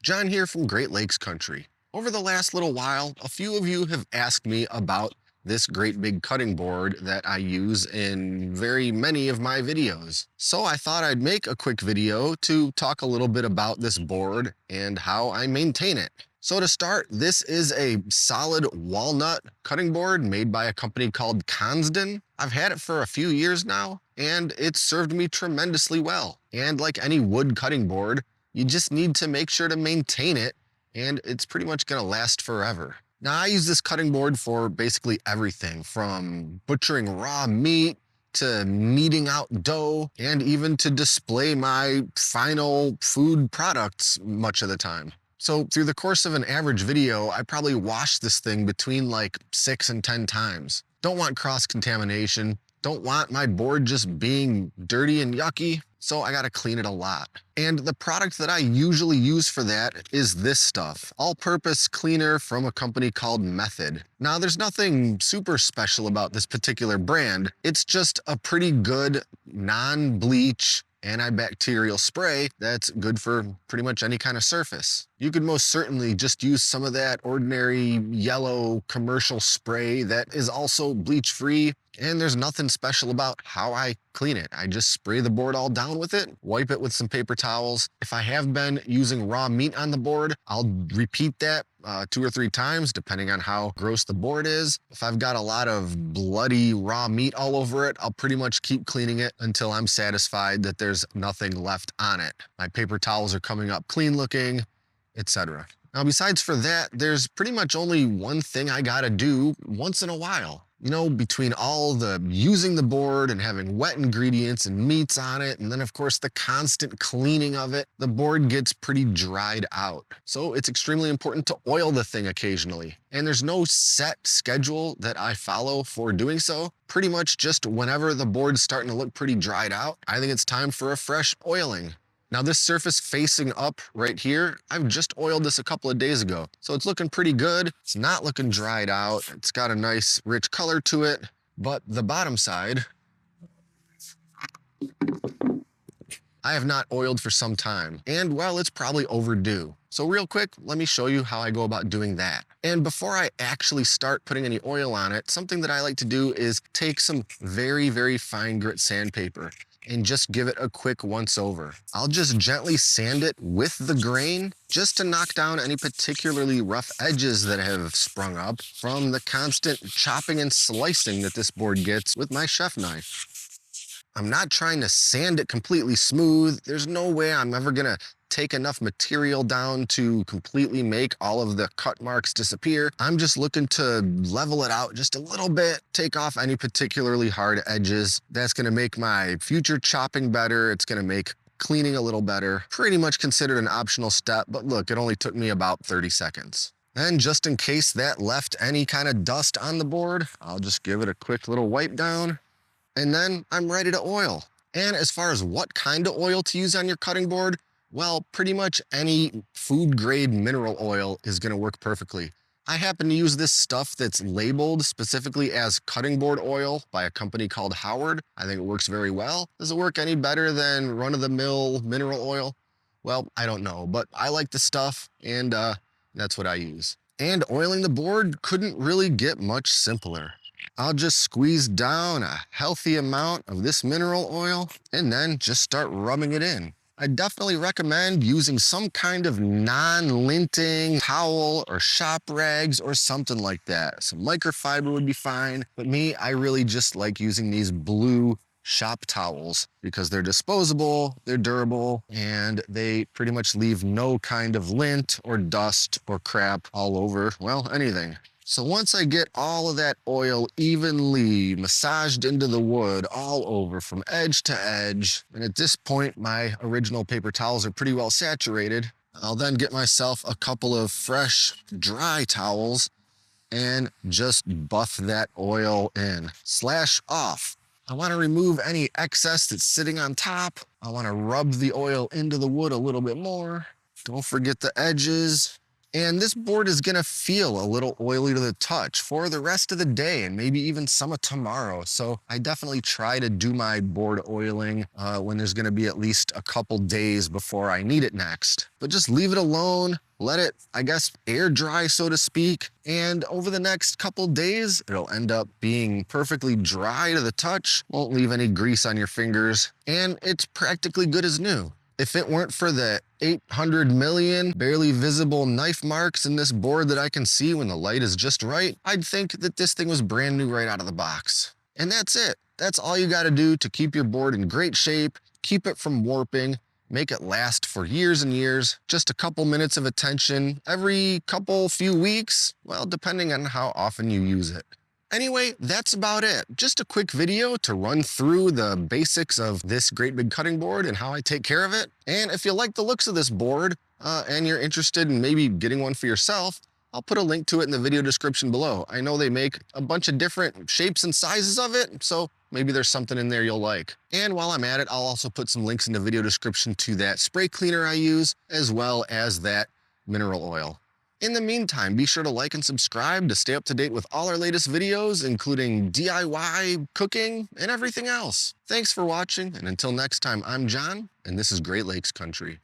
John here from Great Lakes Country. Over the last little while, a few of you have asked me about this great big cutting board that I use in very many of my videos. So I thought I'd make a quick video to talk a little bit about this board and how I maintain it. So to start, this is a solid walnut cutting board made by a company called Consden. I've had it for a few years now, and it's served me tremendously well. And like any wood cutting board, you just need to make sure to maintain it, and it's pretty much gonna last forever. Now, I use this cutting board for basically everything from butchering raw meat to kneading out dough and even to display my final food products much of the time. So through the course of an average video, I probably wash this thing between like 6 and 10 times. Don't want cross-contamination. Don't want my board just being dirty and yucky, so I gotta clean it a lot. And the product that I usually use for that is this stuff, all-purpose cleaner from a company called Method. Now, there's nothing super special about this particular brand. It's just a pretty good non-bleach antibacterial spray that's good for pretty much any kind of surface. You could most certainly just use some of that ordinary yellow commercial spray that is also bleach free, and there's nothing special about how I clean it. I just spray the board all down with it, wipe it with some paper towels. If I have been using raw meat on the board, I'll repeat that 2 or 3 times, depending on how gross the board is. If I've got a lot of bloody raw meat all over it, I'll pretty much keep cleaning it until I'm satisfied that there's nothing left on it. My paper towels are coming up clean looking, etc. Now, besides for that, there's pretty much only one thing I gotta do once in a while. You know, between all the using the board and having wet ingredients and meats on it, and then of course the constant cleaning of it, the board gets pretty dried out. So it's extremely important to oil the thing occasionally. And there's no set schedule that I follow for doing so. Pretty much just whenever the board's starting to look pretty dried out, I think it's time for a fresh oiling. Now, this surface facing up right here, I've just oiled this a couple of days ago. So it's looking pretty good. It's not looking dried out. It's got a nice rich color to it. But the bottom side, I have not oiled for some time. And well, it's probably overdue. So real quick, let me show you how I go about doing that. And before I actually start putting any oil on it, something that I like to do is take some very, very fine grit sandpaper and just give it a quick once over. I'll just gently sand it with the grain just to knock down any particularly rough edges that have sprung up from the constant chopping and slicing that this board gets with my chef knife. I'm not trying to sand it completely smooth. There's no way I'm ever gonna take enough material down to completely make all of the cut marks disappear. I'm just looking to level it out just a little bit, take off any particularly hard edges. That's gonna make my future chopping better. It's gonna make cleaning a little better. Pretty much considered an optional step, but look, it only took me about 30 seconds. And just in case that left any kind of dust on the board, I'll just give it a quick little wipe down, and then I'm ready to oil. And as far as what kind of oil to use on your cutting board, well, pretty much any food grade mineral oil is gonna work perfectly. I happen to use this stuff that's labeled specifically as cutting board oil by a company called Howard. I think it works very well. Does it work any better than run-of-the-mill mineral oil? Well, I don't know, but I like the stuff, and that's what I use. And oiling the board couldn't really get much simpler. I'll just squeeze down a healthy amount of this mineral oil and then just start rubbing it in. I definitely recommend using some kind of non-linting towel or shop rags or something like that. Some microfiber would be fine, but me, I really just like using these blue shop towels because they're disposable, they're durable, and they pretty much leave no kind of lint or dust or crap all over, well, anything. So once I get all of that oil evenly massaged into the wood all over from edge to edge, and at this point my original paper towels are pretty well saturated, I'll then get myself a couple of fresh, dry towels and just buff that oil in. Slash off. I want to remove any excess that's sitting on top. I want to rub the oil into the wood a little bit more. Don't forget the edges. And this board is gonna feel a little oily to the touch for the rest of the day and maybe even some of tomorrow. So I definitely try to do my board oiling when there's gonna be at least a couple days before I need it next. But just leave it alone, let it, I guess, air dry, so to speak. And over the next couple days, it'll end up being perfectly dry to the touch, won't leave any grease on your fingers, and it's practically good as new. If it weren't for the 800 million barely visible knife marks in this board that I can see when the light is just right, I'd think that this thing was brand new right out of the box. And that's it. That's all you gotta do to keep your board in great shape, keep it from warping, make it last for years and years. Just a couple minutes of attention every few weeks, well, depending on how often you use it. Anyway, that's about it. Just a quick video to run through the basics of this great big cutting board and how I take care of it. And if you like the looks of this board and you're interested in maybe getting one for yourself, I'll put a link to it in the video description below. I know they make a bunch of different shapes and sizes of it, so maybe there's something in there you'll like. And while I'm at it, I'll also put some links in the video description to that spray cleaner I use, as well as that mineral oil. In the meantime, be sure to like and subscribe to stay up to date with all our latest videos, including DIY, cooking, and everything else. Thanks for watching, and until next time, I'm John, and this is Great Lakes Country.